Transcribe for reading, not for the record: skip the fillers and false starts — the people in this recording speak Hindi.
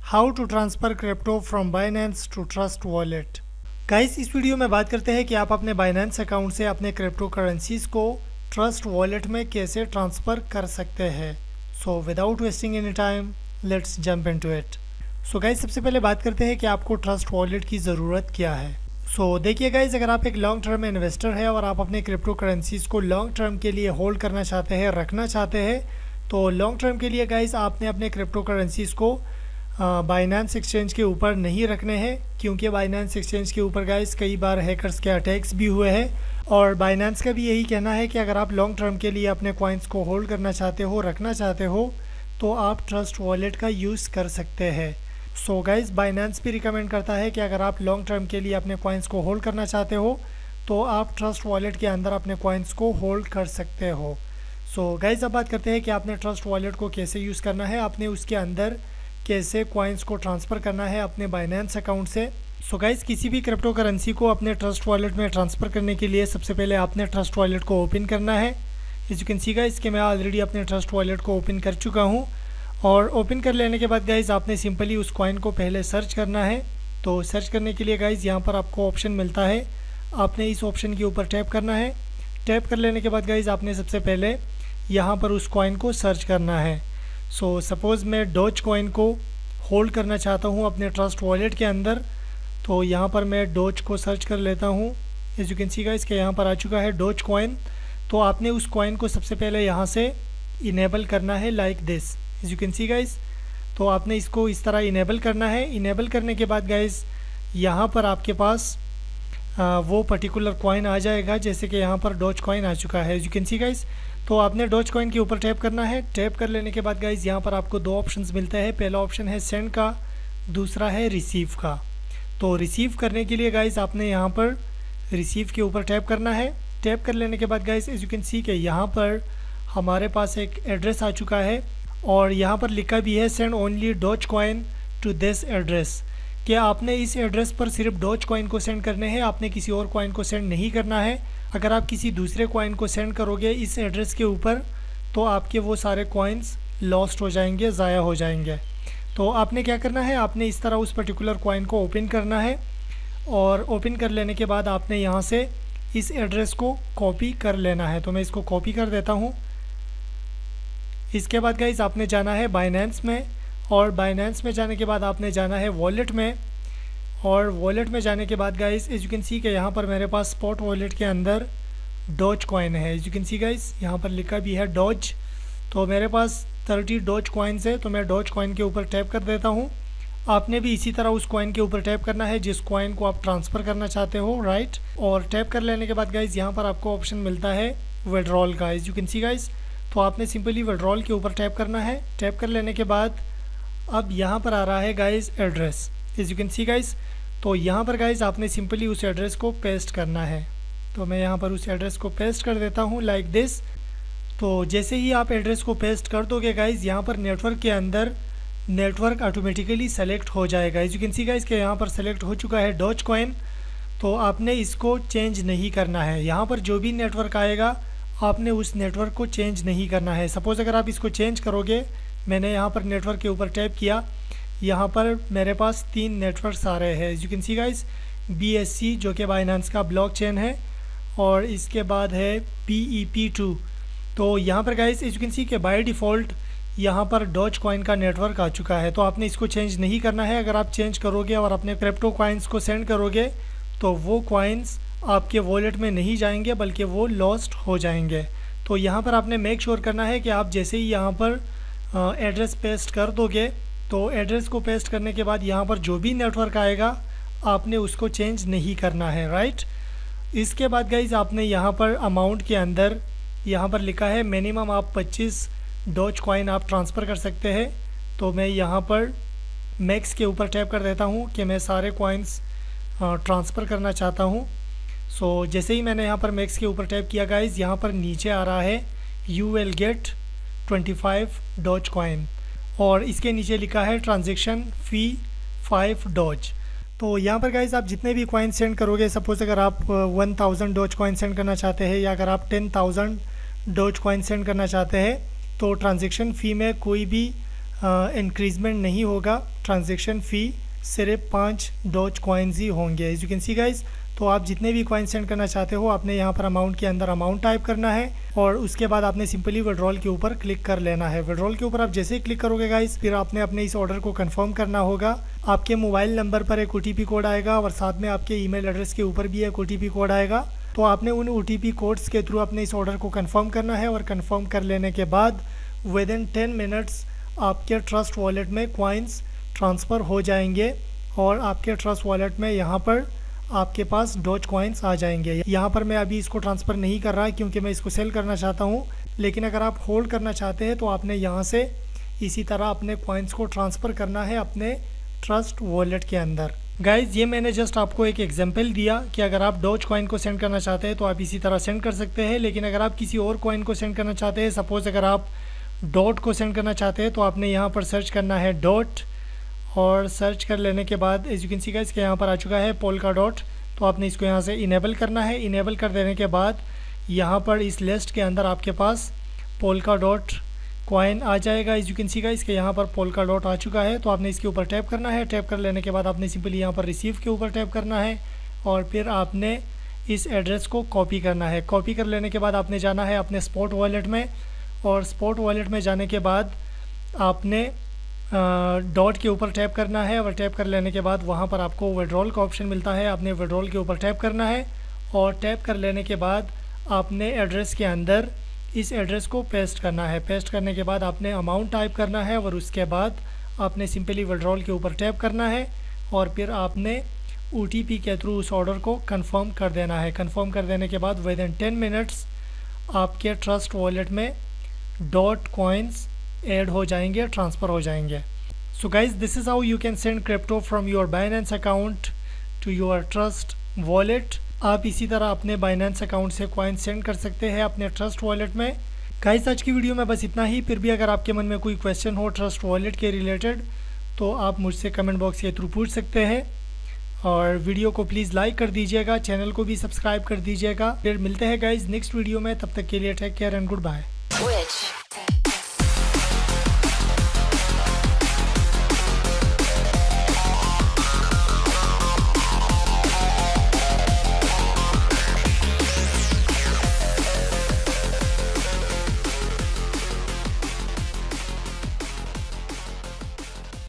How to transfer crypto from Binance to trust wallet. Guys, इस वीडियो में बात करते हैं कि आप अपने बाइनेंस अकाउंट से अपने क्रिप्टो करेंसीज को ट्रस्ट वॉलेट में कैसे ट्रांसफ़र कर सकते हैं। So without wasting any time let's jump into it. So guys, सबसे पहले बात करते हैं कि आपको ट्रस्ट वॉलेट की ज़रूरत क्या है। सो देखिए गाइस, अगर आप एक लॉन्ग टर्म इन्वेस्टर है और आप अपने क्रिप्टो करेंसीज को लॉन्ग टर्म के लिए होल्ड करना चाहते हैं, रखना चाहते हैं, तो लॉन्ग टर्म के लिए गाइस आपने अपने क्रिप्टो करेंसीज को बाइनेंस एक्सचेंज के ऊपर नहीं रखने हैं, क्योंकि बाइनेंस एक्सचेंज के ऊपर गाइस कई बार हैकर्स के अटैक्स भी हुए हैं। और बाइनेंस का भी यही कहना है कि अगर आप लॉन्ग टर्म के लिए अपने कॉइन्स को होल्ड करना चाहते हो, रखना चाहते हो, तो आप ट्रस्ट वॉलेट का यूज़ कर सकते हैं। सो गाइस, बाइनेंस भी रिकमेंड करता है कि अगर आप लॉन्ग टर्म के लिए अपने कॉइन्स को होल्ड करना चाहते हो तो आप ट्रस्ट वॉलेट के अंदर अपने कॉइन्स को होल्ड कर सकते हो। सो गाइस, अब बात करते हैं कि आपने ट्रस्ट वॉलेट को कैसे यूज़ करना है, आपने उसके अंदर कैसे कॉइन्स को ट्रांसफ़र करना है अपने बाइनेंस अकाउंट से। सो गाइस, किसी भी क्रिप्टो करेंसी को अपने ट्रस्ट वॉलेट में ट्रांसफ़र करने के लिए सबसे पहले आपने ट्रस्ट वॉलेट को ओपन करना है। As you can see guys कि मैं ऑलरेडी अपने ट्रस्ट वॉलेट को ओपन कर चुका हूँ। और ओपन कर लेने के बाद गाइस आपने सिंपली उस कॉइन को पहले सर्च करना है। तो सर्च करने के लिए गाइस यहाँ पर आपको ऑप्शन मिलता है, आपने इस ऑप्शन के ऊपर टैप करना है। टैप कर लेने के बाद गाइस आपने सबसे पहले यहाँ पर उस कॉइन को सर्च करना है। सो सपोज़ मैं डॉज कॉइन को होल्ड करना चाहता हूँ अपने ट्रस्ट वॉलेट के अंदर, तो यहाँ पर मैं डॉज को सर्च कर लेता हूँ। As you can see guys कि यहाँ पर आ चुका है डॉज कॉइन। तो आपने उस कॉइन को सबसे पहले यहाँ से इनेबल करना है like this. As you can see guys, तो आपने इसको इस तरह इनेबल करना है। इनेबल करने के बाद गाइस यहाँ पर आपके पास वो पर्टिकुलर कॉइन आ जाएगा, जैसे कि यहाँ पर डॉज कॉइन आ चुका है। As you can see guys, तो आपने डॉज कॉइन के ऊपर टैप करना है। टैप कर लेने के बाद गाइस यहाँ पर आपको दो ऑप्शंस मिलते हैं। पहला ऑप्शन है सेंड का, दूसरा है रिसीव का। तो रिसीव करने के लिए गाइस आपने यहाँ पर रिसीव के ऊपर टैप करना है। टैप कर लेने के बाद guys as you can see के यहाँ पर हमारे पास एक एड्रेस आ चुका है और यहाँ पर लिखा भी है send only doge coin to this address. कि आपने इस एड्रेस पर सिर्फ डॉज कॉइन को सेंड करने हैं, आपने किसी और कॉइन को सेंड नहीं करना है। अगर आप किसी दूसरे कॉइन को सेंड करोगे इस एड्रेस के ऊपर तो आपके वो सारे कॉइन्स लॉस्ट हो जाएंगे, ज़ाया हो जाएंगे। तो आपने क्या करना है, आपने इस तरह उस पर्टिकुलर कॉइन को ओपन करना है और ओपन कर लेने के बाद आपने यहाँ से इस एड्रेस को कॉपी कर लेना है। तो मैं इसको कॉपी कर देता हूँ। इसके बाद गाइस आपने जाना है बाइनेंस में, और बाइनेंस में जाने के बाद आपने जाना है वॉलेट में। और वॉलेट में जाने के बाद guys as you can see के यहाँ पर मेरे पास स्पॉट वॉलेट के अंदर डॉज कॉइन है। As you can see guys यहाँ पर लिखा भी है डॉज। तो मेरे पास 30 डॉज कॉइन्स है, तो मैं डॉज कॉइन के ऊपर टैप कर देता हूँ। आपने भी इसी तरह उस कॉइन के ऊपर टैप करना है जिस कॉइन को आप ट्रांसफ़र करना चाहते हो, राइट। और टैप कर लेने के बाद गाइस यहाँ पर आपको ऑप्शन मिलता है विड्रॉल का। As you can see guys, तो आपने सिंपली विड्रॉल के ऊपर टैप करना है। टैप कर लेने के बाद अब यहाँ पर आ रहा है guys address. As you can see guys, तो यहाँ पर गाइस आपने सिंपली उस एड्रेस को पेस्ट करना है। तो मैं यहाँ पर उस एड्रेस को पेस्ट कर देता हूँ लाइक दिस। तो जैसे ही आप एड्रेस को पेस्ट कर दोगे गाइस यहाँ पर नेटवर्क के अंदर नेटवर्क ऑटोमेटिकली सेलेक्ट हो जाएगा। As you can see guys के यहाँ पर सेलेक्ट हो चुका है डॉज कॉइन। तो आपने इसको चेंज नहीं करना है। यहाँ पर जो भी नेटवर्क आएगा आपने उस नेटवर्क को चेंज नहीं करना है। सपोज़ अगर आप इसको चेंज करोगे, मैंने यहाँ पर नेटवर्क के ऊपर टैप किया, यहाँ पर मेरे पास 3 नेटवर्क्स आ रहे हैं। As you can see guys, BSC जो कि बाइनेंस का ब्लॉकचेन है, और इसके बाद है PEP2। तो यहाँ पर guys as you can see के बाय डिफ़ॉल्ट यहाँ पर डॉज कॉइन का नेटवर्क आ चुका है। तो आपने इसको चेंज नहीं करना है। अगर आप चेंज करोगे और अपने क्रिप्टो कॉइन्स को सेंड करोगे तो वो कॉइन्स आपके वॉलेट में नहीं जाएंगे, बल्कि वो लॉस्ट हो जाएंगे। तो यहाँ पर आपने मेक श्योर करना है कि आप जैसे ही यहाँ पर एड्रेस पेस्ट कर दोगे, तो एड्रेस को पेस्ट करने के बाद यहाँ पर जो भी नेटवर्क आएगा आपने उसको चेंज नहीं करना है, राइट। इसके बाद गाइज आपने यहाँ पर अमाउंट के अंदर यहाँ पर लिखा है मिनिमम आप 25 डॉज कॉइन आप ट्रांसफ़र कर सकते हैं। तो मैं यहाँ पर मैक्स के ऊपर टैप कर देता हूँ कि मैं सारे कॉइन्स ट्रांसफ़र करना चाहता हूँ। सो जैसे ही मैंने यहाँ पर मैक्स के ऊपर टैप किया गाइज, यहाँ पर नीचे आ रहा है you will get 25 doge coin, और इसके नीचे लिखा है ट्रांजैक्शन फ़ी 5 डॉज। तो यहाँ पर गाइज आप जितने भी कॉइन सेंड करोगे, सपोज़ अगर आप 1000 डॉज कॉइन सेंड करना चाहते हैं या अगर आप 10,000 डॉज कॉइन सेंड करना चाहते हैं, तो ट्रांजैक्शन फ़ी में कोई भी इंक्रीजमेंट नहीं होगा, ट्रांजैक्शन फ़ी सिर्फ 5 डॉज कॉइन्स ही होंगे। As you can see guys, तो आप जितने भी कॉइन सेंड करना चाहते हो आपने यहाँ पर अमाउंट के अंदर अमाउंट टाइप करना है और उसके बाद आपने सिंपली विड्रॉल के ऊपर क्लिक कर लेना है। विड्रॉल के ऊपर आप जैसे ही क्लिक करोगे गाइस, फिर आपने अपने इस ऑर्डर को कंफर्म करना होगा। आपके मोबाइल नंबर पर एक OTP कोड आएगा और साथ में आपके ईमेल एड्रेस के ऊपर भी एक OTP कोड आएगा। तो आपने उन OTP कोड्स के थ्रू अपने इस ऑर्डर को कंफर्म करना है और कंफर्म कर लेने के बाद विद इन 10 मिनट्स आपके ट्रस्ट वॉलेट में कॉइन्स ट्रांसफ़र हो जाएंगे और आपके ट्रस्ट वॉलेट में यहाँ पर आपके पास डॉज कॉइन्स आ जाएंगे। यहाँ पर मैं अभी इसको ट्रांसफ़र नहीं कर रहा क्योंकि मैं इसको सेल करना चाहता हूँ, लेकिन अगर आप होल्ड करना चाहते हैं तो आपने यहाँ से इसी तरह अपने कॉइन्स को ट्रांसफ़र करना है अपने ट्रस्ट वॉलेट के अंदर। गाइज, ये मैंने जस्ट आपको एक एग्जांपल दिया कि अगर आप डॉज कॉइन को सेंड करना चाहते हैं तो आप इसी तरह सेंड कर सकते हैं, लेकिन अगर आप किसी और कॉइन को सेंड करना चाहते हैं, सपोज़ अगर आप डॉट को सेंड करना चाहते हैं, तो आपने यहाँ पर सर्च करना है डॉट और सर्च कर लेने के बाद as you can see guys के यहाँ पर आ चुका है पोल्का डॉट। तो आपने इसको यहाँ से इनेबल करना है। इनेबल कर देने के बाद यहाँ पर इस लिस्ट के अंदर आपके पास पोल्का डॉट कॉइन आ जाएगा। As you can see guys के यहाँ पर पोल्का डॉट आ चुका है। तो आपने इसके ऊपर टैप करना है। टैप कर लेने के बाद आपने सिंपली यहाँ पर रिसीव के ऊपर टैप करना है और फिर आपने इस एड्रेस को कॉपी करना है। कॉपी कर लेने के बाद आपने जाना है अपने स्पॉट वॉलेट में और स्पॉट वॉलेट में जाने के बाद आपने डॉट के ऊपर टैप करना है और टैप कर लेने के बाद वहाँ पर आपको विड्रॉल का ऑप्शन मिलता है। आपने विड्रॉल के ऊपर टैप करना है और टैप कर लेने के बाद आपने एड्रेस के अंदर इस एड्रेस को पेस्ट करना है। पेस्ट करने के बाद आपने अमाउंट टाइप करना है और उसके बाद आपने सिंपली विड्रॉल के ऊपर टैप करना है और फिर आपने OTP के थ्रू उस ऑर्डर को कंफर्म कर देना है। कंफर्म कर देने के बाद विद इन 10 मिनट्स आपके ट्रस्ट वॉलेट में डॉट कॉइन्स ऐड हो जाएंगे, ट्रांसफ़र हो जाएंगे। So guys, this is how you can send crypto from your Binance account to your trust wallet. आप इसी तरह अपने बाइनेंस अकाउंट से कॉइन सेंड कर सकते हैं अपने ट्रस्ट वॉलेट में। गाइज, आज की वीडियो में बस इतना ही। फिर भी अगर आपके मन में कोई क्वेश्चन हो ट्रस्ट वॉलेट के रिलेटेड तो आप मुझसे कमेंट बॉक्स के थ्रू पूछ सकते हैं और वीडियो को प्लीज़ लाइक कर दीजिएगा, चैनल को भी सब्सक्राइब कर दीजिएगा। फिर मिलते हैं गाइज नेक्स्ट वीडियो में, तब तक के लिए take care and good bye.